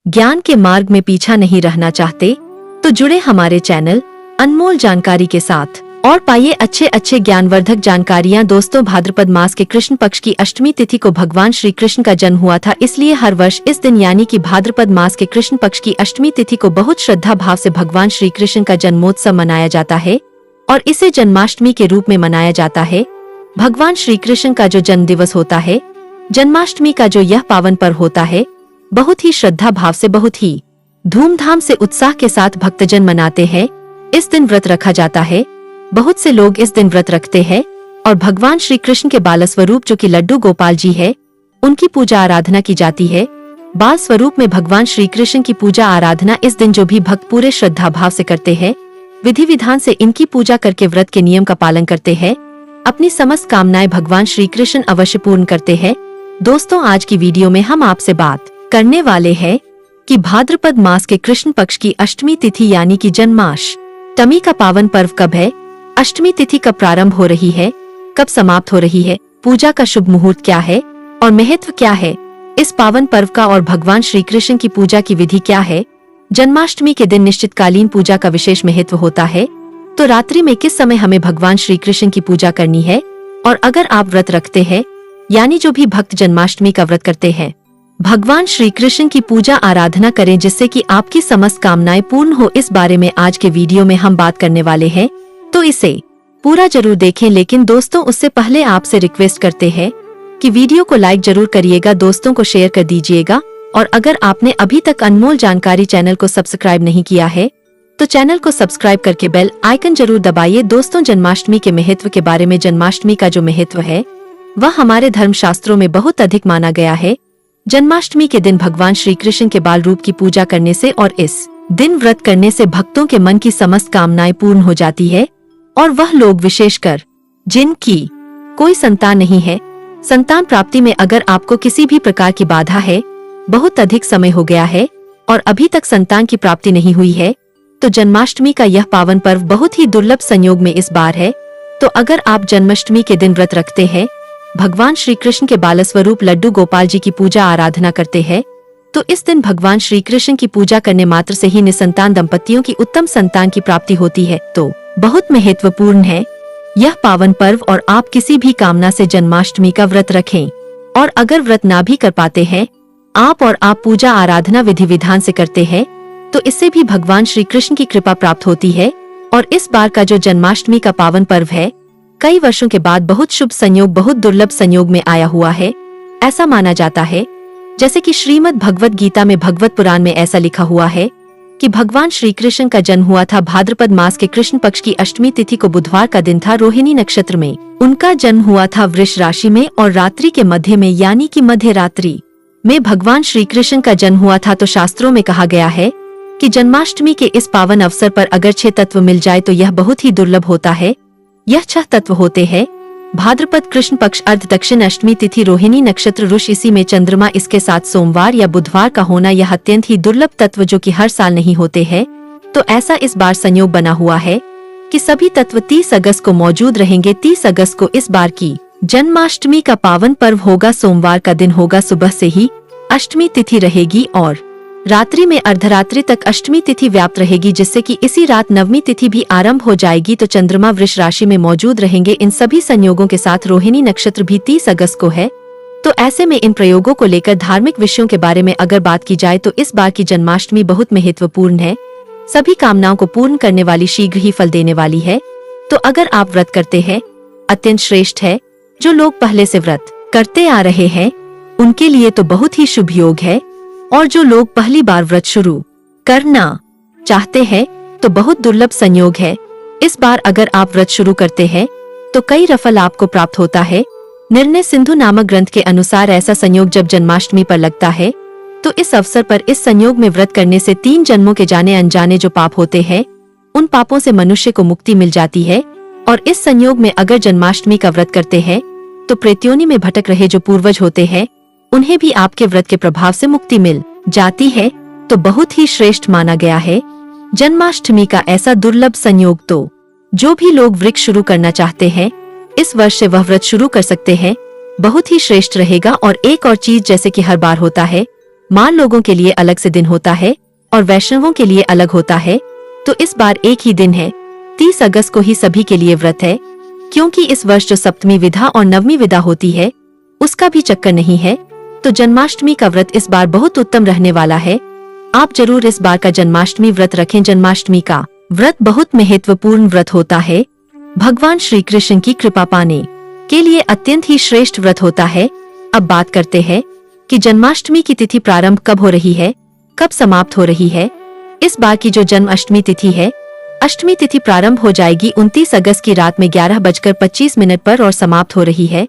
ज्ञान के मार्ग में पीछा नहीं रहना चाहते तो जुड़े हमारे चैनल अनमोल जानकारी के साथ और पाइए अच्छे ज्ञानवर्धक जानकारियाँ। दोस्तों, भाद्रपद मास के कृष्ण पक्ष की अष्टमी तिथि को भगवान श्री कृष्ण का जन्म हुआ था, इसलिए हर वर्ष इस दिन यानी कि भाद्रपद मास के कृष्ण पक्ष की अष्टमी तिथि को बहुत श्रद्धा भाव से भगवान श्री कृष्ण का जन्मोत्सव मनाया जाता है और इसे जन्माष्टमी के रूप में मनाया जाता है। भगवान श्री कृष्ण का जो जन्म दिवस होता है, जन्माष्टमी का जो यह पावन पर्व होता है, बहुत ही श्रद्धा भाव से, बहुत ही धूमधाम से, उत्साह के साथ भक्तजन मनाते हैं। इस दिन व्रत रखा जाता है। बहुत से लोग इस दिन व्रत रखते हैं और भगवान श्री कृष्ण के बाल स्वरूप जो कि लड्डू गोपाल जी है, उनकी पूजा आराधना की जाती है। बाल स्वरूप में भगवान श्री कृष्ण की पूजा आराधना इस दिन जो भी भक्त पूरे श्रद्धा भाव से करते हैं, विधि विधान से इनकी पूजा करके व्रत के नियम का पालन करते हैं, अपनी समस्त कामनाएं भगवान श्री कृष्ण अवश्य पूर्ण करते हैं। दोस्तों, आज की वीडियो में हम आपसे बात करने वाले हैं कि भाद्रपद मास के कृष्ण पक्ष की अष्टमी तिथि यानी कि जन्माष्टमी का पावन पर्व कब है, अष्टमी तिथि कब प्रारंभ हो रही है, कब समाप्त हो रही है, पूजा का शुभ मुहूर्त क्या है और महत्व क्या है इस पावन पर्व का, और भगवान श्री कृष्ण की पूजा की विधि क्या है। जन्माष्टमी के दिन निश्चितकालीन पूजा का विशेष महत्व होता है, तो रात्रि में किस समय हमें भगवान श्री कृष्ण की पूजा करनी है। और अगर आप व्रत रखते हैं, यानी जो भी भक्त जन्माष्टमी का व्रत करते हैं, भगवान श्री कृष्ण की पूजा आराधना करें जिससे कि आपकी समस्त कामनाएं पूर्ण हो। इस बारे में आज के वीडियो में हम बात करने वाले हैं, तो इसे पूरा जरूर देखें। लेकिन दोस्तों, उससे पहले आपसे रिक्वेस्ट करते हैं कि वीडियो को लाइक जरूर करिएगा, दोस्तों को शेयर कर दीजिएगा, और अगर आपने अभी तक अनमोल जानकारी चैनल को सब्सक्राइब नहीं किया है तो चैनल को सब्सक्राइब करके बेल आइकन जरूर दबाइए। दोस्तों, जन्माष्टमी के महत्व के बारे में, जन्माष्टमी का जो महत्व है वह हमारे धर्मशास्त्रों में बहुत अधिक माना गया है। जन्माष्टमी के दिन भगवान श्री कृष्ण के बाल रूप की पूजा करने से और इस दिन व्रत करने से भक्तों के मन की समस्त कामनाएं पूर्ण हो जाती है, और वह लोग विशेषकर जिनकी कोई संतान नहीं है, संतान प्राप्ति में अगर आपको किसी भी प्रकार की बाधा है, बहुत अधिक समय हो गया है और अभी तक संतान की प्राप्ति नहीं हुई है, तो जन्माष्टमी का यह पावन पर्व बहुत ही दुर्लभ संयोग में इस बार है। तो अगर आप जन्माष्टमी के दिन व्रत रखते हैं, भगवान श्री कृष्ण के बाल स्वरूप लड्डू गोपाल जी की पूजा आराधना करते हैं, तो इस दिन भगवान श्री कृष्ण की पूजा करने मात्र से ही निसंतान दंपतियों की उत्तम संतान की प्राप्ति होती है। तो बहुत महत्वपूर्ण है यह पावन पर्व, और आप किसी भी कामना से जन्माष्टमी का व्रत रखें। और अगर व्रत ना भी कर पाते हैं आप पूजा आराधना विधि विधान से करते हैं, तो इससे भी भगवान श्री कृष्ण की कृपा प्राप्त होती है। और इस बार का जो जन्माष्टमी का पावन पर्व है, कई वर्षों के बाद बहुत शुभ संयोग, बहुत दुर्लभ संयोग में आया हुआ है। ऐसा माना जाता है, जैसे कि श्रीमद् भगवत गीता में, भगवत पुराण में ऐसा लिखा हुआ है कि भगवान श्री कृष्ण का जन्म हुआ था भाद्रपद मास के कृष्ण पक्ष की अष्टमी तिथि को, बुधवार का दिन था, रोहिणी नक्षत्र में उनका जन्म हुआ था, वृष राशि में, और रात्रि के मध्य में यानी कि मध्य रात्रि में भगवान श्री कृष्ण का जन्म हुआ था। तो शास्त्रों में कहा गया है कि जन्माष्टमी के इस पावन अवसर पर अगर 6 तत्व मिल जाए तो यह बहुत ही दुर्लभ होता है। यह 6 तत्व होते हैं भाद्रपद कृष्ण पक्ष, अर्ध दक्षिण अष्टमी तिथि, रोहिणी नक्षत्र, रुष, इसी में चंद्रमा, इसके साथ सोमवार या बुधवार का होना, यह अत्यंत ही दुर्लभ तत्व जो कि हर साल नहीं होते हैं। तो ऐसा इस बार संयोग बना हुआ है कि सभी तत्व 30 अगस्त को मौजूद रहेंगे। 30 अगस्त को इस बार की जन्माष्टमी का पावन पर्व होगा, सोमवार का दिन होगा, सुबह से ही अष्टमी तिथि रहेगी और रात्रि में अर्धरात्रि तक अष्टमी तिथि व्याप्त रहेगी, जिससे कि इसी रात नवमी तिथि भी आरंभ हो जाएगी। तो चंद्रमा वृष राशि में मौजूद रहेंगे। इन सभी संयोगों के साथ रोहिणी नक्षत्र भी 30 अगस्त को है। तो ऐसे में इन प्रयोगों को लेकर धार्मिक विषयों के बारे में अगर बात की जाए तो इस बार की जन्माष्टमी बहुत महत्वपूर्ण है, सभी कामनाओं को पूर्ण करने वाली, शीघ्र ही फल देने वाली है। तो अगर आप व्रत करते हैं, अत्यंत श्रेष्ठ है। जो लोग पहले से व्रत करते आ रहे हैं उनके लिए तो बहुत ही शुभ योग है, और जो लोग पहली बार व्रत शुरू करना चाहते हैं तो बहुत दुर्लभ संयोग है। इस बार अगर आप व्रत शुरू करते हैं तो कई रफल आपको प्राप्त होता है। निर्णय सिंधु नामक ग्रंथ के अनुसार ऐसा संयोग जब जन्माष्टमी पर लगता है तो इस अवसर पर इस संयोग में व्रत करने से 3 जन्मों के जाने अनजाने जो पाप होते हैं, उन पापों से मनुष्य को मुक्ति मिल जाती है। और इस संयोग में अगर जन्माष्टमी का व्रत करते हैं तो प्रेत्योनि में भटक रहे जो पूर्वज होते हैं, उन्हें भी आपके व्रत के प्रभाव से मुक्ति मिल जाती है। तो बहुत ही श्रेष्ठ माना गया है जन्माष्टमी का ऐसा दुर्लभ संयोग। तो जो भी लोग व्रत शुरू करना चाहते हैं, इस वर्ष से वह व्रत शुरू कर सकते हैं, बहुत ही श्रेष्ठ रहेगा। और एक और चीज, जैसे कि हर बार होता है मार लोगों के लिए अलग से दिन होता है और वैष्णवों के लिए अलग होता है, तो इस बार एक ही दिन है। 30 अगस्त को ही सभी के लिए व्रत है, क्योंकि इस वर्ष जो सप्तमी विदा और नवमी विदा होती है उसका भी चक्कर नहीं है, तो जन्माष्टमी का व्रत इस बार बहुत उत्तम रहने वाला है। आप जरूर इस बार का जन्माष्टमी व्रत रखें। जन्माष्टमी का व्रत बहुत महत्वपूर्ण व्रत होता है। भगवान श्री कृष्ण की कृपा पाने के लिए अत्यंत ही श्रेष्ठ व्रत होता है। अब बात करते हैं कि जन्माष्टमी की तिथि प्रारंभ कब हो रही है, कब समाप्त हो रही है। इस बार की जो जन्माष्टमी तिथि है, अष्टमी तिथि प्रारंभ हो जाएगी 29 अगस्त की रात में 11:25 पर और समाप्त हो रही है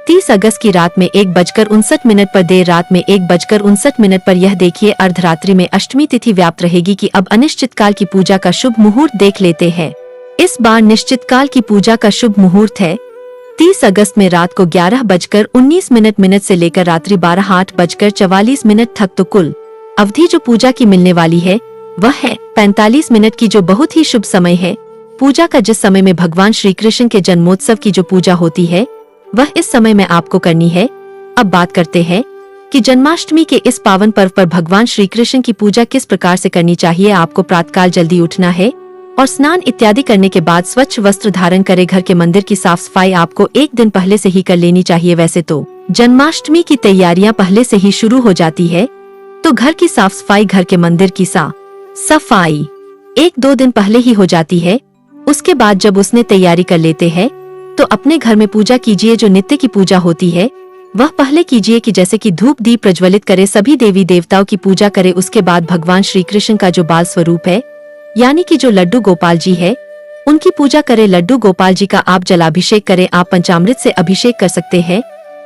30 अगस्त की रात में 1:59 पर, देर रात में 1:59 पर। यह देखिए अर्धरात्रि में अष्टमी तिथि व्याप्त रहेगी कि अब अनिश्चित काल की पूजा का शुभ मुहूर्त देख लेते हैं। इस बार निश्चित काल की पूजा का शुभ मुहूर्त है 30 अगस्त में रात को 11:19 से लेकर रात्रि 12:08:44 तक। तो कुल अवधि जो पूजा की मिलने वाली है वह है 45 मिनट की, जो बहुत ही शुभ समय है। पूजा का जिस समय में भगवान श्री कृष्ण के जन्मोत्सव की जो पूजा होती है वह इस समय में आपको करनी है। अब बात करते हैं कि जन्माष्टमी के इस पावन पर्व पर भगवान श्री कृष्ण की पूजा किस प्रकार से करनी चाहिए। आपको प्रातःकाल जल्दी उठना है और स्नान इत्यादि करने के बाद स्वच्छ वस्त्र धारण करे। घर के मंदिर की साफ सफाई आपको एक दिन पहले से ही कर लेनी चाहिए। वैसे तो जन्माष्टमी की तैयारियां पहले से ही शुरू हो जाती है, तो घर की साफ सफाई, घर के मंदिर की सफाई 1-2 दिन पहले ही हो जाती है। उसके बाद जब उसने तैयारी कर लेते हैं तो अपने घर में पूजा कीजिए। जो नित्य की पूजा होती है वह पहले कीजिए कि जैसे कि धूप दीप प्रज्वलित करे, सभी देवी देवताओं की पूजा करे। उसके बाद भगवान श्री कृष्ण का जो बाल स्वरूप है यानी कि जो लड्डू गोपाल जी है उनकी पूजा करे। लड्डू गोपाल जी का आप जलाभिषेक करें। आप पंचामृत से अभिषेक कर सकते हैं,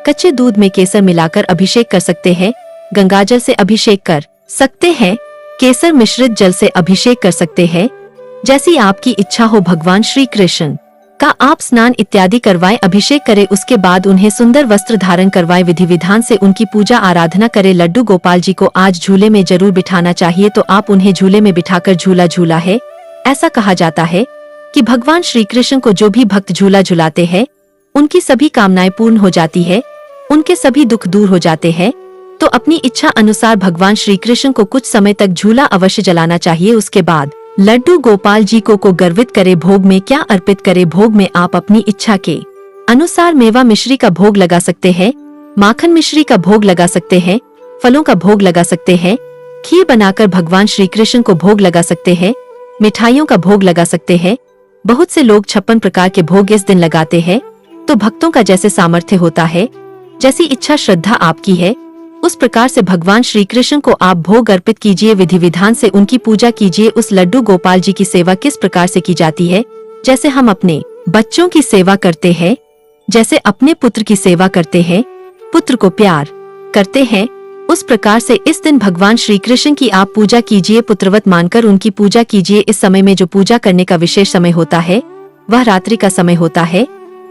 कच्चे दूध में केसर मिलाकर अभिषेक कर सकते हैं, गंगाजल से अभिषेक कर सकते हैं, केसर मिश्रित जल से अभिषेक कर सकते हैं, जैसी आपकी इच्छा हो। भगवान श्री कृष्ण का आप स्नान इत्यादि करवाएं, अभिषेक करें। उसके बाद उन्हें सुंदर वस्त्र धारण करवाएं, विधि विधान से उनकी पूजा आराधना करें। लड्डू गोपाल जी को आज झूले में जरूर बिठाना चाहिए, तो आप उन्हें झूले में बिठाकर झूला झूला है। ऐसा कहा जाता है कि भगवान श्री कृष्ण को जो भी भक्त झूला झुलाते हैं उनकी सभी कामनाएं पूर्ण हो जाती है, उनके सभी दुख दूर हो जाते हैं। तो अपनी इच्छा अनुसार भगवान श्री कृष्ण को कुछ समय तक झूला अवश्य जलाना चाहिए। उसके बाद लड्डू गोपाल जी को गर्वित करे। भोग में क्या अर्पित करे? भोग में आप अपनी इच्छा के अनुसार मेवा मिश्री का भोग लगा सकते हैं, माखन मिश्री का भोग लगा सकते हैं, फलों का भोग लगा सकते हैं, खीर बनाकर भगवान श्री कृष्ण को भोग लगा सकते हैं, मिठाइयों का भोग लगा सकते हैं। बहुत से लोग 56 प्रकार के भोग इस दिन लगाते हैं। तो भक्तों का जैसे सामर्थ्य होता है, जैसी इच्छा श्रद्धा आपकी है, उस प्रकार से भगवान श्री कृष्ण को आप भोग अर्पित कीजिए। विधि विधान से उनकी पूजा कीजिए। उस लड्डू गोपाल जी की सेवा किस प्रकार से की जाती है? जैसे हम अपने बच्चों की सेवा करते हैं, जैसे अपने पुत्र की सेवा करते हैं, पुत्र को प्यार करते हैं, उस प्रकार से इस दिन भगवान श्री कृष्ण की आप पूजा कीजिए। पुत्रवत मानकर उनकी पूजा कीजिए। इस समय में जो पूजा करने का विशेष समय होता है वह रात्रि का समय होता है।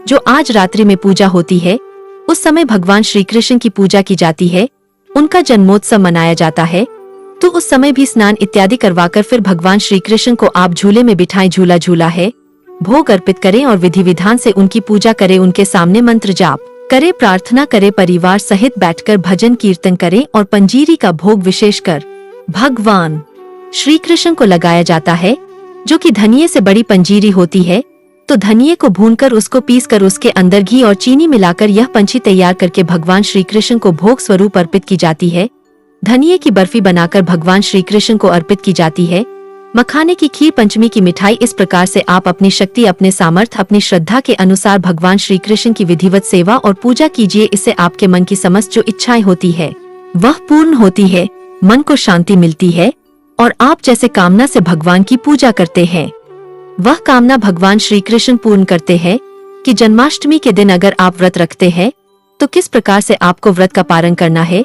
जो आज रात्रि में पूजा होती है उस समय भगवान श्री कृष्ण की पूजा की जाती है, उनका जन्मोत्सव मनाया जाता है। तो उस समय भी स्नान इत्यादि करवाकर फिर भगवान श्री कृष्ण को आप झूले में बिठाएं। झूला झूला है, भोग अर्पित करें और विधि विधान से उनकी पूजा करें। उनके सामने मंत्र जाप करे, प्रार्थना करे, परिवार सहित बैठकर भजन कीर्तन करें और पंजीरी का भोग विशेषकर भगवान श्री कृष्ण को लगाया जाता है, जो कि धनिये से बड़ी पंजीरी होती है। तो धनिये को भूनकर उसको पीसकर उसके अंदर घी और चीनी मिलाकर यह पंछी तैयार करके भगवान श्री कृष्ण को भोग स्वरूप अर्पित की जाती है। धनिये की बर्फी बनाकर भगवान श्री कृष्ण को अर्पित की जाती है। मखाने की खीर, पंचमी की मिठाई। इस प्रकार से आप अपनी शक्ति, अपने सामर्थ्य, अपनी श्रद्धा के अनुसार भगवान श्री कृष्ण की विधिवत सेवा और पूजा कीजिए। इससे आपके मन की समस्त जो इच्छाएं होती है वह पूर्ण होती है, मन को शांति मिलती है और आप जैसे कामना से भगवान की पूजा करते हैं वह कामना भगवान श्री कृष्ण पूर्ण करते हैं। कि जन्माष्टमी के दिन अगर आप व्रत रखते हैं तो किस प्रकार से आपको व्रत का पालन करना है।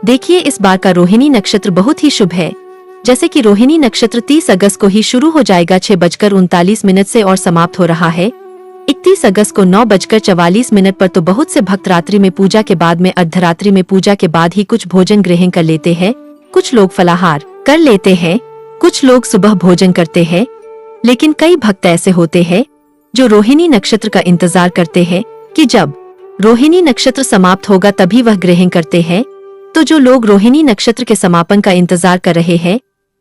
देखिए, इस बार का रोहिणी नक्षत्र बहुत ही शुभ है। जैसे कि रोहिणी नक्षत्र 30 अगस्त को ही शुरू हो जाएगा 6:39 से और समाप्त हो रहा है 31 अगस्त को 9:44 पर। तो बहुत से भक्त रात्रि में पूजा के बाद में, अर्धरात्रि में पूजा के बाद ही कुछ भोजन ग्रहण कर लेते हैं। कुछ लोग फलाहार कर लेते हैं, कुछ लोग सुबह भोजन करते हैं। लेकिन कई भक्त ऐसे होते हैं जो रोहिणी नक्षत्र का इंतजार करते हैं कि जब रोहिणी नक्षत्र समाप्त होगा तभी वह ग्रहण करते हैं। तो जो लोग रोहिणी नक्षत्र के समापन का इंतजार कर रहे हैं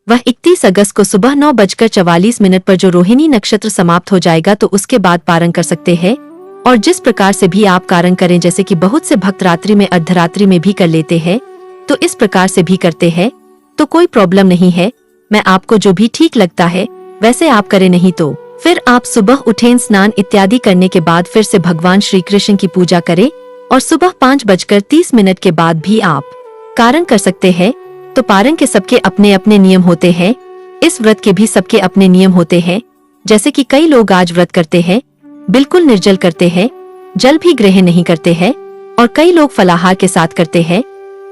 वह 31 अगस्त को सुबह 9:44 पर जो रोहिणी नक्षत्र समाप्त हो जाएगा तो उसके बाद पारण कर सकते हैं। और जिस प्रकार से भी आप पारण करें, जैसे कि बहुत से भक्त रात्रि में अर्धरात्रि में भी कर लेते हैं, तो इस प्रकार से भी करते हैं तो कोई प्रॉब्लम नहीं है। मैं आपको जो भी ठीक लगता है वैसे आप करें, नहीं तो फिर आप सुबह उठें, स्नान इत्यादि करने के बाद फिर से भगवान श्री कृष्ण की पूजा करें और सुबह 5:30 के बाद भी आप पारण कर सकते हैं। तो पारण के सबके अपने अपने नियम होते हैं, इस व्रत के भी सबके अपने नियम होते हैं। जैसे कि कई लोग आज व्रत करते हैं, बिल्कुल निर्जल करते हैं, जल भी ग्रहण नहीं करते हैं, और कई लोग फलाहार के साथ करते हैं।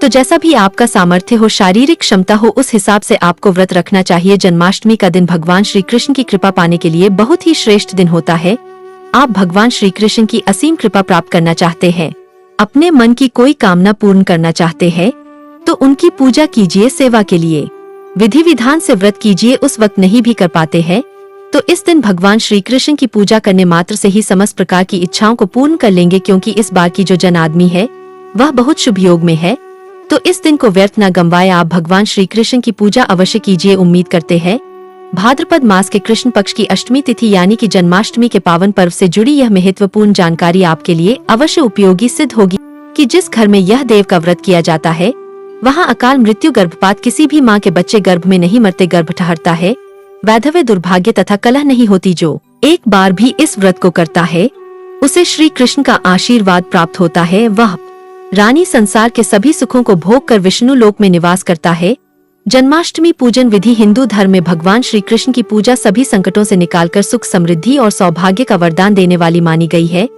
तो जैसा भी आपका सामर्थ्य हो, शारीरिक क्षमता हो, उस हिसाब से आपको व्रत रखना चाहिए। जन्माष्टमी का दिन भगवान श्री कृष्ण की कृपा पाने के लिए बहुत ही श्रेष्ठ दिन होता है। आप भगवान श्री कृष्ण की असीम कृपा प्राप्त करना चाहते हैं, अपने मन की कोई कामना पूर्ण करना चाहते हैं, तो उनकी पूजा कीजिए। सेवा के लिए विधि विधान से व्रत कीजिए, उस वक्त नहीं भी कर पाते हैं तो इस दिन भगवान श्री कृष्ण की पूजा करने मात्र से ही समस्त प्रकार की इच्छाओं को पूर्ण कर लेंगे, क्योंकि इस बार की जो जन आदमी है वह बहुत शुभ योग में है। तो इस दिन को व्यर्थ न गंवाए, आप भगवान श्री कृष्ण की पूजा अवश्य कीजिए। उम्मीद करते हैं भाद्रपद मास के कृष्ण पक्ष की अष्टमी तिथि यानी कि जन्माष्टमी के पावन पर्व से जुड़ी यह महत्वपूर्ण जानकारी आपके लिए अवश्य उपयोगी सिद्ध होगी कि जिस घर में यह देव का व्रत किया जाता है वहाँ अकाल मृत्यु, गर्भपात, किसी भी माँ के बच्चे गर्भ में नहीं मरते, गर्भ ठहरता है, वैधव्य, दुर्भाग्य तथा कलह नहीं होती। जो एक बार भी इस व्रत को करता है उसे श्री कृष्ण का आशीर्वाद प्राप्त होता है। वह रानी संसार के सभी सुखों को भोग कर विष्णु लोक में निवास करता है। जन्माष्टमी पूजन विधि हिंदू धर्म में भगवान श्री कृष्ण की पूजा सभी संकटों से निकालकर सुख, समृद्धि और सौभाग्य का वरदान देने वाली मानी गई है।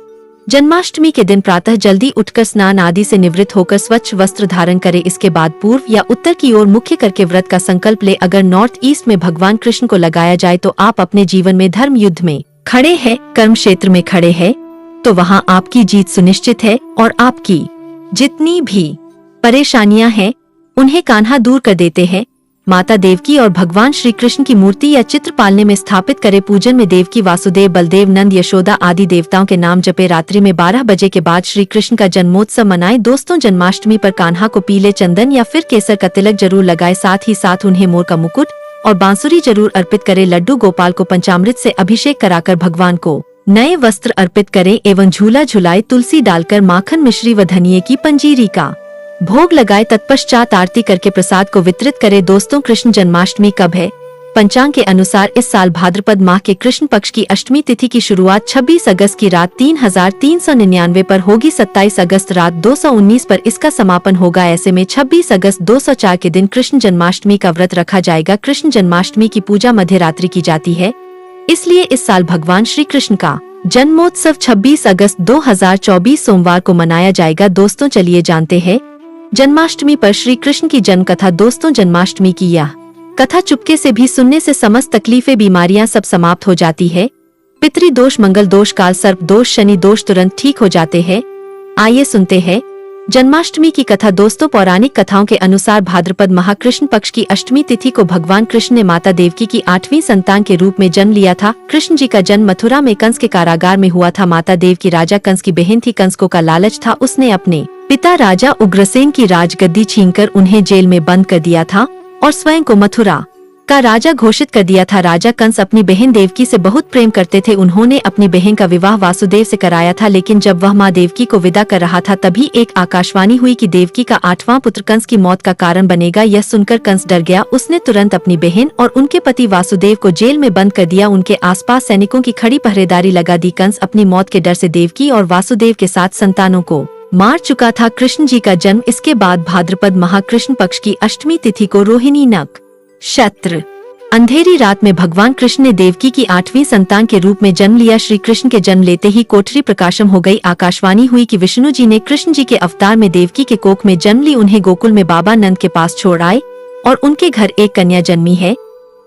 जन्माष्टमी के दिन प्रातः जल्दी उठकर स्नान आदि से निवृत्त होकर स्वच्छ वस्त्र धारण करें। इसके बाद पूर्व या उत्तर की ओर मुख्य करके व्रत का संकल्प ले। अगर नॉर्थ ईस्ट में भगवान कृष्ण को लगाया जाए तो आप अपने जीवन में धर्म युद्ध में खड़े हैं, कर्म क्षेत्र में खड़े हैं, तो वहाँ आपकी जीत सुनिश्चित है और आपकी जितनी भी परेशानियां हैं उन्हें कान्हा दूर कर देते हैं। माता देवकी और भगवान श्री कृष्ण की मूर्ति या चित्र पालने में स्थापित करे। पूजन में देवकी, वासुदेव, बलदेव, नंद, यशोदा आदि देवताओं के नाम जपे। रात्रि में 12 बजे के बाद श्री कृष्ण का जन्मोत्सव मनाए। दोस्तों, जन्माष्टमी पर कान्हा को पीले चंदन या फिर केसर का तिलक जरूर लगाए। साथ ही साथ उन्हें मोर का मुकुट और बांसुरी जरूर अर्पित करे। लड्डू गोपाल को पंचामृत से अभिषेक कराकर भगवान को नए वस्त्र अर्पित करें एवं झूला झुलाए। तुलसी डालकर माखन, मिश्री व धनिये की पंजीरी का भोग लगाए। तत्पश्चात आरती करके प्रसाद को वितरित करे। दोस्तों, कृष्ण जन्माष्टमी कब है? पंचांग के अनुसार इस साल भाद्रपद माह के कृष्ण पक्ष की अष्टमी तिथि की शुरुआत 26 अगस्त की रात 3399 पर होगी। 27 अगस्त रात 219 पर इसका समापन होगा। ऐसे में 26 अगस्त 204 के दिन कृष्ण जन्माष्टमी का व्रत रखा जाएगा। कृष्ण जन्माष्टमी की पूजा मध्य रात्रि की जाती है, इसलिए इस साल भगवान श्री कृष्ण का जन्मोत्सव 26 अगस्त 2024 सोमवार को मनाया जाएगा। दोस्तों, चलिए जानते हैं जन्माष्टमी पर श्री कृष्ण की जन्म कथा। दोस्तों, जन्माष्टमी की यह कथा चुपके से भी सुनने से समस्त तकलीफें, बीमारियां सब समाप्त हो जाती है। पितृ दोष, मंगल दोष, काल सर्प दोष, शनि दोष तुरंत ठीक हो जाते हैं। आइए सुनते हैं जन्माष्टमी की कथा। दोस्तों, पौराणिक कथाओं के अनुसार भाद्रपद माह कृष्ण पक्ष की अष्टमी तिथि को भगवान कृष्ण ने माता देवकी की 8वीं संतान के रूप में जन्म लिया था। कृष्ण जी का जन्म मथुरा में कंस के कारागार में हुआ था। माता देवकी राजा कंस की बहन थी। कंस को का लालच था, उसने अपने पिता राजा उग्रसेन की राजगद्दी छीनकर उन्हें जेल में बंद कर दिया था और स्वयं को मथुरा का राजा घोषित कर दिया था। राजा कंस अपनी बहन देवकी से बहुत प्रेम करते थे। उन्होंने अपनी बहन का विवाह वासुदेव से कराया था, लेकिन जब वह माँ देवकी को विदा कर रहा था तभी एक आकाशवाणी हुई कि देवकी का 8वां पुत्र कंस की मौत का कारण बनेगा। यह सुनकर कंस डर गया। उसने तुरंत अपनी बहन और उनके पति वासुदेव को जेल में बंद कर दिया। उनके आसपास सैनिकों की खड़ी पहरेदारी लगा दी। कंस अपनी मौत के डर से देवकी और वासुदेव के 7 संतानों को मार चुका था। कृष्ण जी का जन्म इसके बाद भाद्रपद माह कृष्ण पक्ष की अष्टमी तिथि को रोहिणी नक्षत्र अंधेरी रात में भगवान कृष्ण ने देवकी की 8वीं संतान के रूप में जन्म लिया। श्री कृष्ण के जन्म लेते ही कोठरी प्रकाशम हो गई। आकाशवाणी हुई कि विष्णु जी ने कृष्ण जी के अवतार में देवकी के कोख में जन्म ली। उन्हें गोकुल में बाबा नंद के पास छोड़ आए और उनके घर एक कन्या जन्मी है,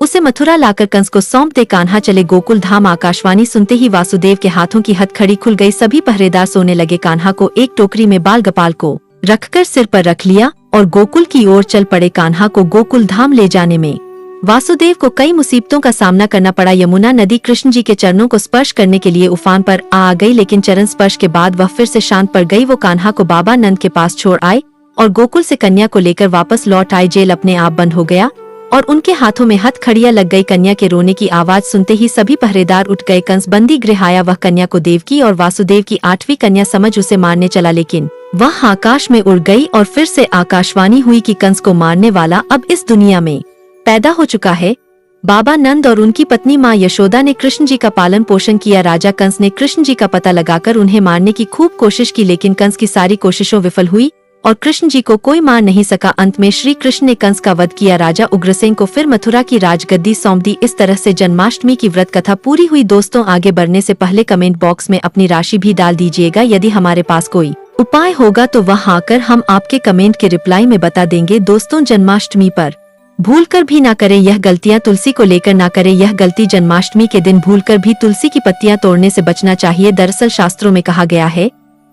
उसे मथुरा लाकर कंस को सौंप दे। कान्हा चले गोकुल धाम। आकाशवाणी सुनते ही वासुदेव के हाथों की हथकड़ी खुल गई। सभी पहरेदार सोने लगे। कान्हा को एक टोकरी में बाल गोपाल को रखकर सिर पर रख लिया और गोकुल की ओर चल पड़े। कान्हा को गोकुल धाम ले जाने में वासुदेव को कई मुसीबतों का सामना करना पड़ा। यमुना नदी कृष्ण जी के चरणों को स्पर्श करने के लिए उफान पर आ गई, लेकिन चरण स्पर्श के बाद वह फिर से शांत पड़ गई। वो कान्हा को बाबा नंद के पास छोड़ आए और गोकुल से कन्या को लेकर वापस लौट आए। जेल अपने आप बंद हो गया और उनके हाथों में हथकड़ियां लग गई। कन्या के रोने की आवाज सुनते ही सभी पहरेदार उठ गए। कंस बंदी गृह आया। वह कन्या को देवकी और वासुदेव की 8वीं कन्या समझ उसे मारने चला, लेकिन वह आकाश में उड़ गई और फिर से आकाशवाणी हुई कि कंस को मारने वाला अब इस दुनिया में पैदा हो चुका है। बाबा नंद और उनकी पत्नी माँ यशोदा ने कृष्ण जी का पालन पोषण किया। राजा कंस ने कृष्ण जी का पता लगाकर उन्हें मारने की खूब कोशिश की, लेकिन कंस की सारी कोशिशों विफल हुई और कृष्ण जी को कोई मार नहीं सका। अंत में श्री कृष्ण ने कंस का वध किया। राजा उग्रसेन को फिर मथुरा की राजगद्दी सौंप दी। इस तरह से जन्माष्टमी की व्रत कथा पूरी हुई। दोस्तों, आगे बढ़ने से पहले कमेंट बॉक्स में अपनी राशि भी डाल दीजिएगा। यदि हमारे पास कोई उपाय होगा तो वह आकर हम आपके कमेंट के रिप्लाई में बता देंगे। दोस्तों, जन्माष्टमी पर भूलकर भी ना करें यह गलतियां। तुलसी को लेकर ना करें यह गलती। जन्माष्टमी के दिन भूलकर भी तुलसी की पत्तियां तोड़ने से बचना चाहिए। दरअसल शास्त्रों में कहा गया है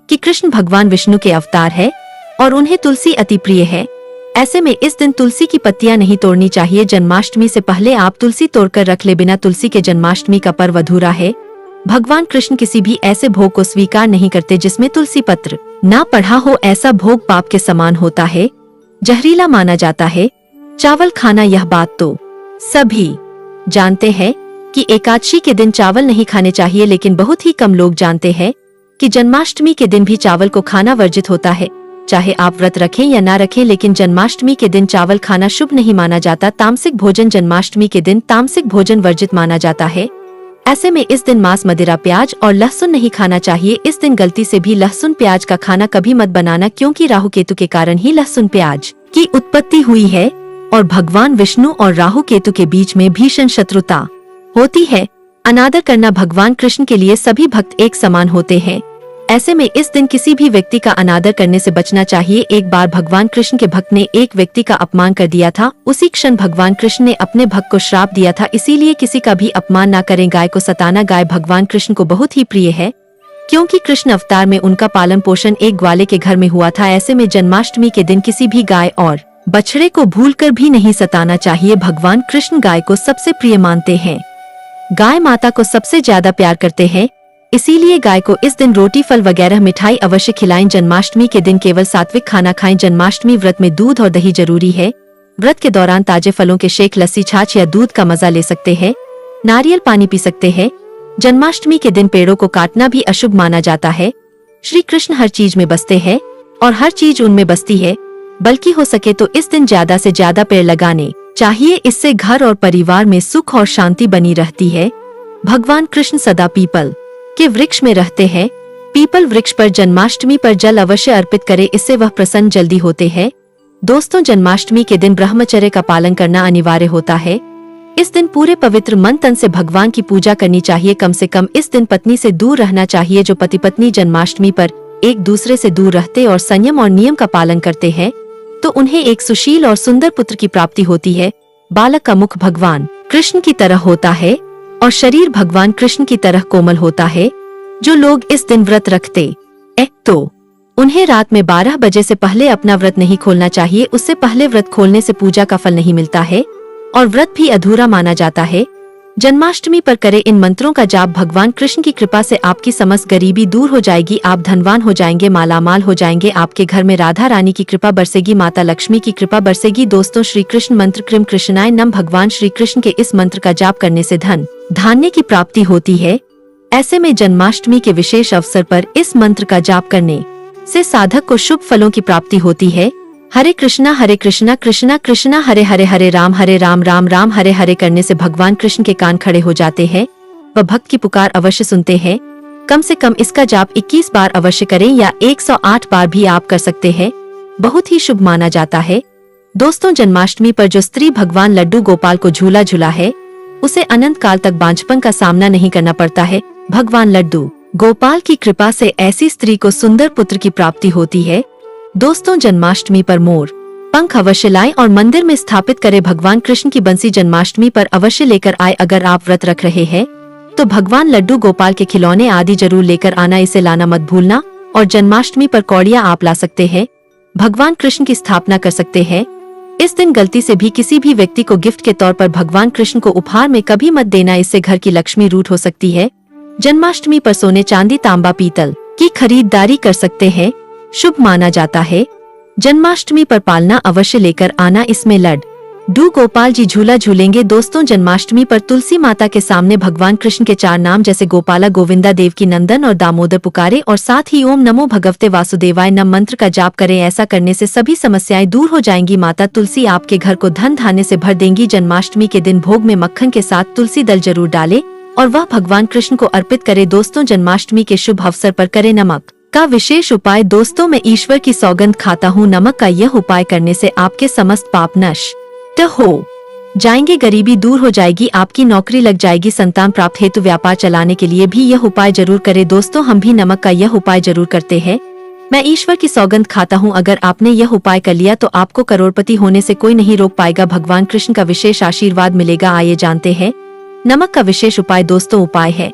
कि कृष्ण भगवान विष्णु के अवतार है और उन्हें तुलसी अति प्रिय है। ऐसे में इस दिन तुलसी की पत्तियां नहीं तोड़नी चाहिए। जन्माष्टमी से पहले आप तुलसी तोड़कर रख ले। बिना तुलसी के जन्माष्टमी का पर्व अधूरा है। भगवान कृष्ण किसी भी ऐसे भोग को स्वीकार नहीं करते जिसमें तुलसी पत्र ना पढ़ा हो। ऐसा भोग पाप के समान होता है, जहरीला माना जाता है। चावल खाना, यह बात तो सभी जानते हैं कि एकादशी के दिन चावल नहीं खाने चाहिए, लेकिन बहुत ही कम लोग जानते हैं कि जन्माष्टमी के दिन भी चावल को खाना वर्जित होता है। चाहे आप व्रत रखें या ना रखें, लेकिन जन्माष्टमी के दिन चावल खाना शुभ नहीं माना जाता। तामसिक भोजन, जन्माष्टमी के दिन तामसिक भोजन वर्जित माना जाता है। ऐसे में इस दिन मांस, मदिरा, प्याज और लहसुन नहीं खाना चाहिए। इस दिन गलती से भी लहसुन प्याज का खाना कभी मत बनाना, क्योंकि राहु केतु के कारण ही लहसुन प्याज की उत्पत्ति हुई है और भगवान विष्णु और राहु केतु के बीच में भीषण शत्रुता होती है। अनादर करना, भगवान कृष्ण के लिए सभी भक्त एक समान होते हैं। ऐसे में इस दिन किसी भी व्यक्ति का अनादर करने से बचना चाहिए। एक बार भगवान कृष्ण के भक्त ने एक व्यक्ति का अपमान कर दिया था। उसी क्षण भगवान कृष्ण ने अपने भक्त को श्राप दिया था, इसीलिए किसी का भी अपमान न करें। गाय को सताना, गाय भगवान कृष्ण को बहुत ही प्रिय है, क्योंकि कृष्ण अवतार में उनका पालन पोषण एक ग्वाले के घर में हुआ था। ऐसे में जन्माष्टमी के दिन किसी भी गाय और बछड़े को भूलकर भी नहीं सताना चाहिए। भगवान कृष्ण गाय को सबसे प्रिय मानते हैं। गाय माता को सबसे ज्यादा प्यार करते हैं, इसीलिए गाय को इस दिन रोटी, फल वगैरह मिठाई अवश्य खिलाएं। जन्माष्टमी के दिन केवल सात्विक खाना खाएं। जन्माष्टमी व्रत में दूध और दही जरूरी है। व्रत के दौरान ताजे फलों के शेक, लस्सी, छाछ या दूध का मजा ले सकते हैं। नारियल पानी पी सकते हैं। जन्माष्टमी के दिन पेड़ों को काटना भी अशुभ माना जाता है। श्री कृष्ण हर चीज में बसते हैं और हर चीज उनमें बसती है, बल्कि हो सके तो इस दिन ज्यादा से ज्यादा पेड़ लगाने चाहिए। इससे घर और परिवार में सुख और शांति बनी रहती है। भगवान कृष्ण सदा पीपल के वृक्ष में रहते हैं। पीपल वृक्ष पर जन्माष्टमी पर जल अवश्य अर्पित करें, इससे वह प्रसन्न जल्दी होते हैं। दोस्तों, जन्माष्टमी के दिन ब्रह्मचर्य का पालन करना अनिवार्य होता है। इस दिन पूरे पवित्र मन तन से भगवान की पूजा करनी चाहिए। कम से कम इस दिन पत्नी से दूर रहना चाहिए। जो पति पत्नी जन्माष्टमी पर एक दूसरे से दूर रहते और संयम और नियम का पालन करते हैं, तो उन्हें एक सुशील और सुंदर पुत्र की प्राप्ति होती है। बालक का मुख भगवान कृष्ण की तरह होता है और शरीर भगवान कृष्ण की तरह कोमल होता है। जो लोग इस दिन व्रत रखते हैं तो उन्हें रात में 12 बजे से पहले अपना व्रत नहीं खोलना चाहिए। उससे पहले व्रत खोलने से पूजा का फल नहीं मिलता है और व्रत भी अधूरा माना जाता है। जन्माष्टमी पर करें इन मंत्रों का जाप। भगवान कृष्ण की कृपा से आपकी समस्त गरीबी दूर हो जाएगी। आप धनवान हो जाएंगे, मालामाल हो जाएंगे। आपके घर में राधा रानी की कृपा बरसेगी, माता लक्ष्मी की कृपा बरसेगी। दोस्तों, श्री कृष्ण मंत्र क्रीम कृष्णाय नम। भगवान श्री कृष्ण के इस मंत्र का जाप करने से धन धान्य की प्राप्ति होती है। ऐसे में जन्माष्टमी के विशेष अवसर पर इस मंत्र का जाप करने से साधक को शुभ फलों की प्राप्ति होती है। हरे कृष्णा कृष्णा कृष्णा हरे हरे, हरे राम राम राम हरे हरे करने से भगवान कृष्ण के कान खड़े हो जाते हैं। वह भक्त की पुकार अवश्य सुनते हैं। कम से कम इसका जाप 21 बार अवश्य करें या 108 बार भी आप कर सकते हैं। बहुत ही शुभ माना जाता है। दोस्तों, जन्माष्टमी पर जो स्त्री भगवान लड्डू गोपाल को झूला झूला है, उसे अनंत काल तक बांझपन का सामना नहीं करना पड़ता है। भगवान लड्डू गोपाल की कृपा से ऐसी स्त्री को सुंदर पुत्र की प्राप्ति होती है। दोस्तों, जन्माष्टमी पर मोर पंख अवश्य लाएं और मंदिर में स्थापित करें। भगवान कृष्ण की बंसी जन्माष्टमी पर अवश्य लेकर आए। अगर आप व्रत रख रहे हैं तो भगवान लड्डू गोपाल के खिलौने आदि जरूर लेकर आना, इसे लाना मत भूलना। और जन्माष्टमी पर कौड़ियाँ आप ला सकते हैं। भगवान कृष्ण की स्थापना कर सकते हैं। इस दिन गलती से भी किसी भी व्यक्ति को गिफ्ट के तौर पर भगवान कृष्ण को उपहार में कभी मत देना, इससे घर की लक्ष्मी रूठ हो सकती है। जन्माष्टमी पर सोने, चांदी, तांबा, पीतल की खरीदारी कर सकते हैं, शुभ माना जाता है। जन्माष्टमी पर पालना अवश्य लेकर आना, इसमें लड डू गोपाल जी झूला झूलेंगे। दोस्तों, जन्माष्टमी पर तुलसी माता के सामने भगवान कृष्ण के 4 नाम जैसे गोपाला, गोविंदा, देवकी नंदन और दामोदर पुकारे और साथ ही ओम नमो भगवते वासुदेवाय नम मंत्र का जाप करें। ऐसा करने से सभी समस्याएं दूर हो जाएंगी। माता तुलसी आपके घर को धन धान्य से भर देंगी। जन्माष्टमी के दिन भोग में मक्खन के साथ तुलसी दल जरूर डालें और वह भगवान कृष्ण को अर्पित करे। दोस्तों, जन्माष्टमी के शुभ अवसर पर करें नमक का विशेष उपाय। दोस्तों, मैं ईश्वर की सौगंध खाता हूँ, नमक का यह उपाय करने से आपके समस्त पाप नष्ट हो जाएंगे, गरीबी दूर हो जाएगी, आपकी नौकरी लग जाएगी, संतान प्राप्त हेतु व्यापार चलाने के लिए भी यह उपाय जरूर करें। दोस्तों, हम भी नमक का यह उपाय जरूर करते हैं। मैं ईश्वर की सौगंध खाता हूँ, अगर आपने यह उपाय कर लिया तो आपको करोड़पति होने से कोई नहीं रोक पाएगा। भगवान कृष्ण का विशेष आशीर्वाद मिलेगा। आइए जानते हैं नमक का विशेष उपाय। दोस्तों, उपाय है: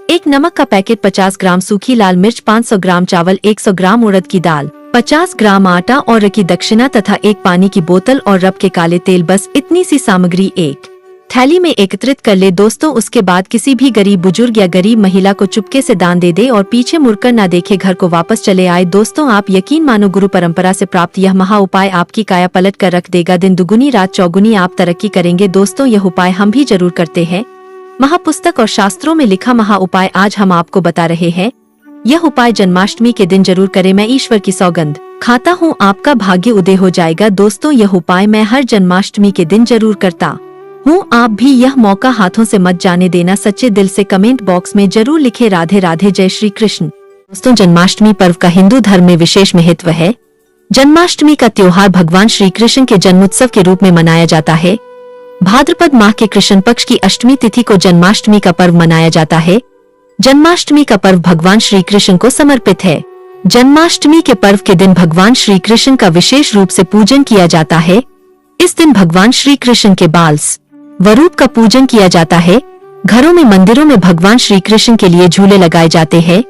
1 नमक का पैकेट, 50 ग्राम सूखी लाल मिर्च, 500 ग्राम चावल, 100 ग्राम उड़द की दाल, 50 ग्राम आटा और की दक्षिणा तथा 1 पानी की बोतल और रब के काले तेल। बस इतनी सी सामग्री एक थैली में एकत्रित कर ले। दोस्तों, उसके बाद किसी भी गरीब बुजुर्ग या गरीब महिला को चुपके से दान दे दे और पीछे मुड़कर ना देखे, घर को वापस चले आए। दोस्तों, आप यकीन मानो, गुरु परंपरा से प्राप्त यह महा उपाय आपकी काया पलट कर रख देगा। दिन दुगुनी रात चौगुनी आप तरक्की करेंगे। दोस्तों, यह उपाय हम भी जरूर करते हैं। महापुस्तक और शास्त्रों में लिखा महा उपाय आज हम आपको बता रहे हैं। यह उपाय जन्माष्टमी के दिन जरूर करें। मैं ईश्वर की सौगंध खाता हूँ, आपका भाग्य उदय हो जाएगा। दोस्तों, यह उपाय मैं हर जन्माष्टमी के दिन जरूर करता हूँ। आप भी यह मौका हाथों से मत जाने देना। सच्चे दिल से कमेंट बॉक्स में जरूर लिखे राधे राधे, जय श्री कृष्ण। दोस्तों, जन्माष्टमी पर्व का हिंदू धर्म में विशेष महत्व है। जन्माष्टमी का त्योहार भगवान श्री कृष्ण के जन्मोत्सव के रूप में मनाया जाता है। भाद्रपद माह के कृष्ण पक्ष की अष्टमी तिथि को जन्माष्टमी का पर्व मनाया जाता है। जन्माष्टमी का पर्व भगवान श्री कृष्ण को समर्पित है। जन्माष्टमी के पर्व के दिन भगवान श्री कृष्ण का विशेष रूप से पूजन किया जाता है। इस दिन भगवान श्री कृष्ण के बाल स्वरूप का पूजन किया जाता है। घरों में, मंदिरों में भगवान श्री कृष्ण के लिए झूले लगाए जाते हैं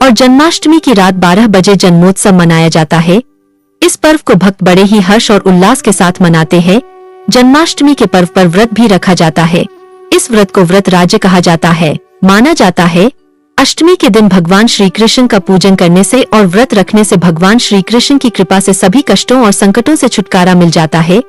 और जन्माष्टमी की रात 12 बजे जन्मोत्सव मनाया जाता है। इस पर्व को भक्त बड़े ही हर्ष और उल्लास के साथ मनाते हैं। जन्माष्टमी के पर्व पर व्रत भी रखा जाता है। इस व्रत को व्रत राज्य कहा जाता है। माना जाता है अष्टमी के दिन भगवान श्री कृष्ण का पूजन करने से और व्रत रखने से भगवान श्री कृष्ण की कृपा से सभी कष्टों और संकटों से छुटकारा मिल जाता है।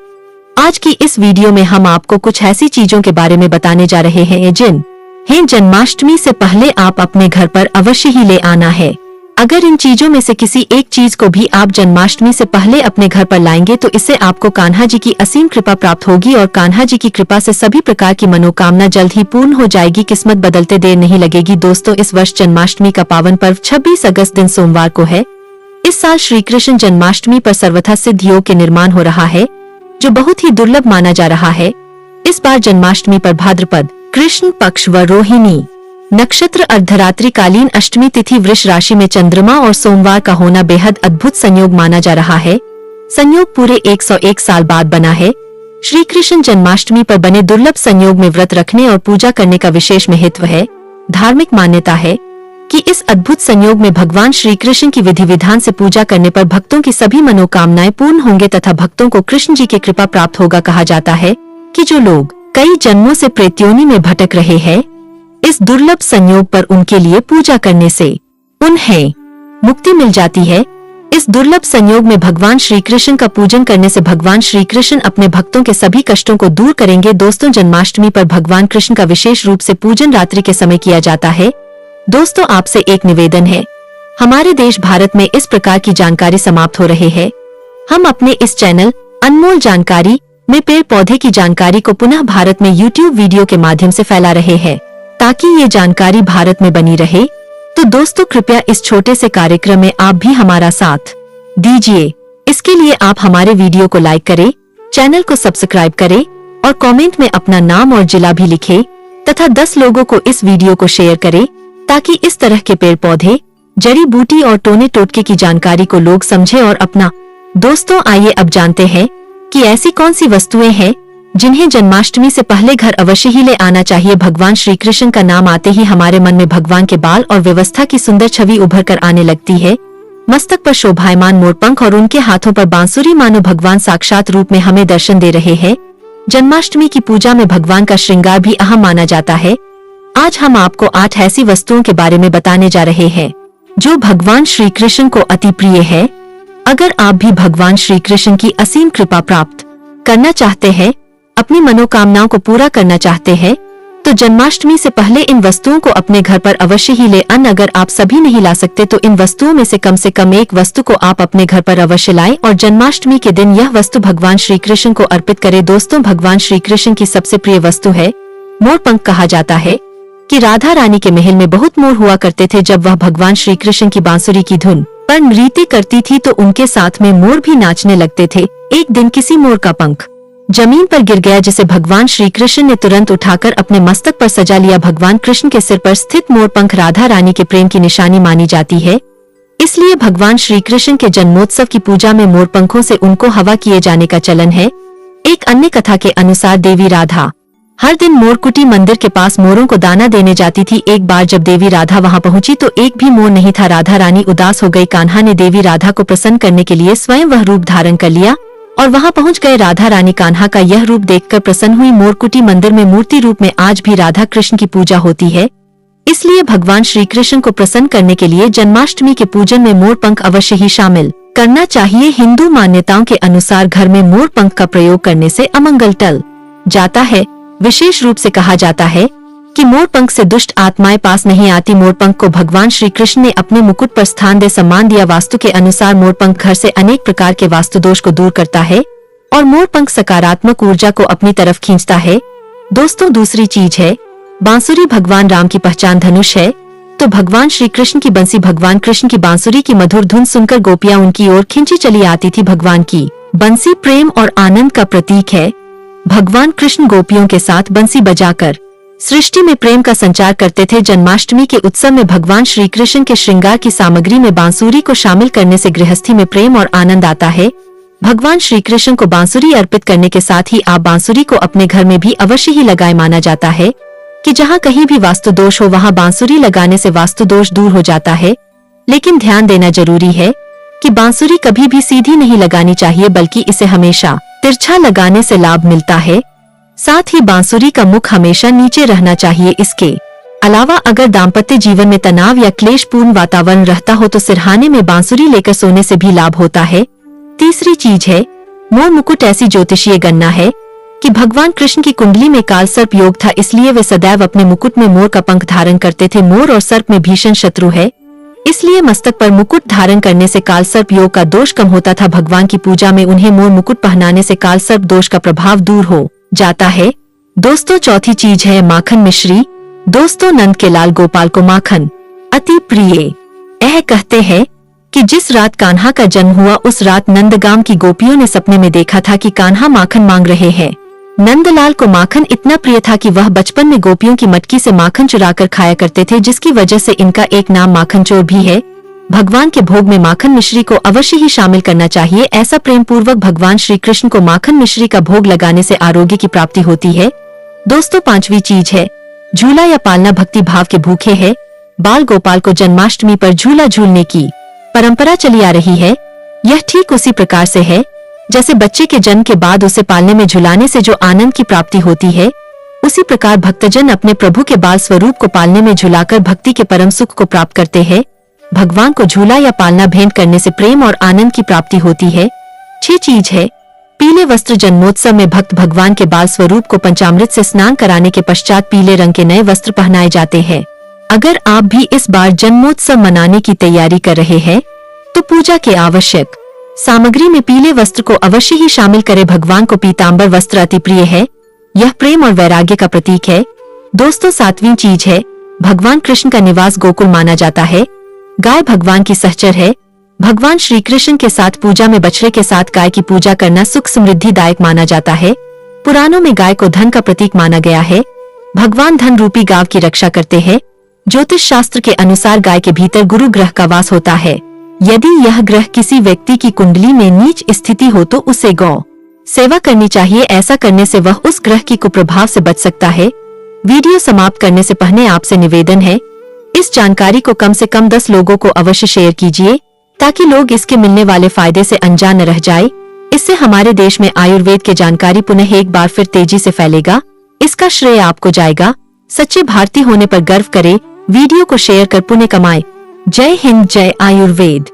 आज की इस वीडियो में हम आपको कुछ ऐसी चीजों के बारे में बताने जा रहे हैं जिन्हें जन्माष्टमी से पहले आप अपने घर पर अवश्य ही ले आना है। अगर इन चीजों में से किसी एक चीज को भी आप जन्माष्टमी से पहले अपने घर पर लाएंगे तो इससे आपको कान्हा जी की असीम कृपा प्राप्त होगी और कान्हा जी की कृपा से सभी प्रकार की मनोकामना जल्द ही पूर्ण हो जाएगी। किस्मत बदलते देर नहीं लगेगी। दोस्तों, इस वर्ष जन्माष्टमी का पावन पर्व 26 अगस्त दिन सोमवार को है। इस साल श्री कृष्ण जन्माष्टमी पर सर्वथा सिद्ध योग के निर्माण हो रहा है, जो बहुत ही दुर्लभ माना जा रहा है। इस बार जन्माष्टमी पर भाद्रपद कृष्ण पक्ष व रोहिणी नक्षत्र अर्धरात्रि कालीन अष्टमी तिथि वृष राशि में चंद्रमा और सोमवार का होना बेहद अद्भुत संयोग माना जा रहा है। संयोग पूरे 101 साल बाद बना है। श्री कृष्ण जन्माष्टमी पर बने दुर्लभ संयोग में व्रत रखने और पूजा करने का विशेष महत्व है। धार्मिक मान्यता है कि इस अद्भुत संयोग में भगवान श्री कृष्ण की विधि विधान से पूजा करने पर भक्तों की सभी मनोकामनाएं पूर्ण होंगे तथा भक्तों को कृष्ण जी की कृपा प्राप्त होगा। कहा जाता है कि जो लोग कई जन्मों से प्रेतयोनि में भटक रहे हैं, इस दुर्लभ संयोग पर उनके लिए पूजा करने से उन्हें मुक्ति मिल जाती है। इस दुर्लभ संयोग में भगवान श्री कृष्ण का पूजन करने से भगवान श्री कृष्ण अपने भक्तों के सभी कष्टों को दूर करेंगे। दोस्तों, जन्माष्टमी पर भगवान कृष्ण का विशेष रूप से पूजन रात्रि के समय किया जाता है। दोस्तों, आपसे एक निवेदन है। हमारे देश भारत में इस प्रकार की जानकारी समाप्त हो रही है। हम अपने इस चैनल अनमोल जानकारी में पेड़ पौधे की जानकारी को पुनः भारत में YouTube वीडियो के माध्यम से फैला रहे हैं ताकि ये जानकारी भारत में बनी रहे। तो दोस्तों, कृपया इस छोटे से कार्यक्रम में आप भी हमारा साथ दीजिए। इसके लिए आप हमारे वीडियो को लाइक करें, चैनल को सब्सक्राइब करें और कमेंट में अपना नाम और जिला भी लिखें तथा 10 लोगों को इस वीडियो को शेयर करें ताकि इस तरह के पेड़ पौधे, जड़ी बूटी और टोने टोटके की जानकारी को लोग समझे और अपना। दोस्तों, आइए अब जानते हैं कि ऐसी कौन सी वस्तुएं हैं जिन्हें जन्माष्टमी से पहले घर अवश्य ही ले आना चाहिए। भगवान श्री कृष्ण का नाम आते ही हमारे मन में भगवान के बाल और व्यवस्था की सुंदर छवि उभर कर आने लगती है। मस्तक पर शोभायमान मोरपंख और उनके हाथों पर बांसुरी मानो भगवान साक्षात रूप में हमें दर्शन दे रहे हैं। जन्माष्टमी की पूजा में भगवान का श्रृंगार भी अहम माना जाता है। आज हम आपको 8 ऐसी वस्तुओं के बारे में बताने जा रहे हैं जो भगवान श्री कृष्ण को अति प्रिय है। अगर आप भी भगवान श्री कृष्ण की असीम कृपा प्राप्त करना चाहते हैं, अपनी मनोकामनाओं को पूरा करना चाहते हैं, तो जन्माष्टमी से पहले इन वस्तुओं को अपने घर पर अवश्य ही ले आन। अगर आप सभी नहीं ला सकते तो इन वस्तुओं में से कम एक वस्तु को आप अपने घर पर अवश्य लाएं और जन्माष्टमी के दिन यह वस्तु भगवान श्री कृष्ण को अर्पित करें। दोस्तों, भगवान श्री कृष्ण की सबसे प्रिय वस्तु है मोर पंख। कहा जाता है कि राधा रानी के महल में बहुत मोर हुआ करते थे। जब वह भगवान श्री कृष्ण की बांसुरी की धुन पर नृत्य करती थी तो उनके साथ में मोर भी नाचने लगते थे। एक दिन किसी मोर का पंख जमीन पर गिर गया, जिसे भगवान श्री कृष्ण ने तुरंत उठाकर अपने मस्तक पर सजा लिया। भगवान कृष्ण के सिर पर स्थित मोर पंख राधा रानी के प्रेम की निशानी मानी जाती है, इसलिए भगवान श्री कृष्ण के जन्मोत्सव की पूजा में मोर पंखों से उनको हवा किए जाने का चलन है। एक अन्य कथा के अनुसार देवी राधा हर दिन मोरकुटी मंदिर के पास मोरों को दाना देने जाती थी। एक बार जब देवी राधा वहां पहुंची तो एक भी मोर नहीं था। राधा रानी उदास हो गई। कान्हा ने देवी राधा को प्रसन्न करने के लिए स्वयं वह रूप धारण कर लिया और वहां पहुंच गए। राधा रानी कान्हा का यह रूप देखकर प्रसन्न हुई। मोरकुटी मंदिर में मूर्ति रूप में आज भी राधा कृष्ण की पूजा होती है, इसलिए भगवान श्री कृष्ण को प्रसन्न करने के लिए जन्माष्टमी के पूजन में मोर पंख अवश्य ही शामिल करना चाहिए। हिंदू मान्यताओं के अनुसार घर में मोर पंख का प्रयोग करने से अमंगल टल जाता है। विशेष रूप से कहा जाता है कि मोर पंख से दुष्ट आत्माएं पास नहीं आती। मोर पंख को भगवान श्री कृष्ण ने अपने मुकुट पर स्थान दे सम्मान दिया। वास्तु के अनुसार मोर पंख घर से अनेक प्रकार के वास्तु दोष को दूर करता है और मोर पंख सकारात्मक ऊर्जा को अपनी तरफ खींचता है। दोस्तों, दूसरी चीज है बांसुरी। भगवान राम की पहचान धनुष है, तो भगवान श्री कृष्ण की बंसी। भगवान कृष्ण की बांसुरी की मधुर धुन सुनकर गोपियां उनकी ओर खिंची चली आती थी। भगवान की बंसी प्रेम और आनंद का प्रतीक है। भगवान कृष्ण गोपियों के साथ बंसी बजाकर सृष्टि में प्रेम का संचार करते थे। जन्माष्टमी के उत्सव में भगवान श्री कृष्ण के श्रृंगार की सामग्री में बांसुरी को शामिल करने से गृहस्थी में प्रेम और आनंद आता है। भगवान श्री कृष्ण को बांसुरी अर्पित करने के साथ ही आप बांसुरी को अपने घर में भी अवश्य ही लगाए। माना जाता है कि जहाँ कहीं भी वास्तु दोष हो वहाँ बांसुरी लगाने से वास्तु दोष दूर हो जाता है। लेकिन ध्यान देना जरूरी है कि बांसुरी कभी भी सीधी नहीं लगानी चाहिए, बल्कि इसे हमेशा तिरछा लगाने से लाभ मिलता है। साथ ही बांसुरी का मुख हमेशा नीचे रहना चाहिए। इसके अलावा अगर दाम्पत्य जीवन में तनाव या क्लेशपूर्ण वातावरण रहता हो तो सिरहाने में बांसुरी लेकर सोने से भी लाभ होता है। तीसरी चीज है मोर मुकुट। ऐसी ज्योतिषीय गणना है कि भगवान कृष्ण की कुंडली में काल सर्प योग था, इसलिए वे सदैव अपने मुकुट में मोर का पंख धारण करते थे। मोर और सर्प में भीषण शत्रु है, इसलिए मस्तक पर मुकुट धारण करने से काल सर्प योग का दोष कम होता था। भगवान की पूजा में उन्हें मोर मुकुट पहनाने से काल सर्प दोष का प्रभाव दूर हो जाता है। दोस्तों, चौथी चीज है माखन मिश्री। दोस्तों, नंद के लाल गोपाल को माखन अति प्रिय। यह कहते हैं कि जिस रात कान्हा का जन्म हुआ उस रात नंदगाम की गोपियों ने सपने में देखा था कि कान्हा माखन मांग रहे हैं। नंदलाल को माखन इतना प्रिय था कि वह बचपन में गोपियों की मटकी से माखन चुराकर खाया करते थे, जिसकी वजह से इनका एक नाम माखन चोर भी है। भगवान के भोग में माखन मिश्री को अवश्य ही शामिल करना चाहिए। ऐसा प्रेम पूर्वक भगवान श्री कृष्ण को माखन मिश्री का भोग लगाने से आरोग्य की प्राप्ति होती है। दोस्तों, पांचवी चीज है झूला या पालना। भक्ति भाव के भूखे है बाल गोपाल को जन्माष्टमी पर झूला झूलने की परंपरा चली आ रही है। यह ठीक उसी प्रकार से है जैसे बच्चे के जन्म के बाद उसे पालने में झुलाने से जो आनंद की प्राप्ति होती है, उसी प्रकार भक्तजन अपने प्रभु के बाल स्वरूप को पालने में झुलाकर भक्ति के परम सुख को प्राप्त करते हैं। भगवान को झूला या पालना भेंट करने से प्रेम और आनंद की प्राप्ति होती है। 6 चीज है पीले वस्त्र। जन्मोत्सव में भक्त भगवान के बाल स्वरूप को पंचामृत से स्नान कराने के पश्चात पीले रंग के नए वस्त्र पहनाए जाते हैं। अगर आप भी इस बार जन्मोत्सव मनाने की तैयारी कर रहे हैं तो पूजा के आवश्यक सामग्री में पीले वस्त्र को अवश्य ही शामिल करें। भगवान को पीतांबर वस्त्र अति प्रिय है, यह प्रेम और वैराग्य का प्रतीक है। दोस्तों, 7वीं चीज है भगवान कृष्ण का निवास गोकुल माना जाता है। गाय भगवान की सहचर है। भगवान श्री कृष्ण के साथ पूजा में बछड़े के साथ गाय की पूजा करना सुख समृद्धिदायक माना जाता है। पुराणों में गाय को धन का प्रतीक माना गया है। भगवान धन रूपी गाय की रक्षा करते हैं। ज्योतिष शास्त्र के अनुसार गाय के भीतर गुरु ग्रह का वास होता है। यदि यह ग्रह किसी व्यक्ति की कुंडली में नीच स्थिति हो तो उसे गौ सेवा करनी चाहिए। ऐसा करने से वह उस ग्रह की कुप्रभाव से बच सकता है। वीडियो समाप्त करने से पहले आपसे निवेदन है, इस जानकारी को कम से कम 10 लोगों को अवश्य शेयर कीजिए ताकि लोग इसके मिलने वाले फायदे से अनजान न रह जाए। इससे हमारे देश में आयुर्वेद की जानकारी पुनः एक बार फिर तेजी से फैलेगा। इसका श्रेय आपको जाएगा। सच्चे भारतीय होने पर गर्व करें। वीडियो को शेयर कर पुण्य कमाएं। जय हिंद, जय आयुर्वेद।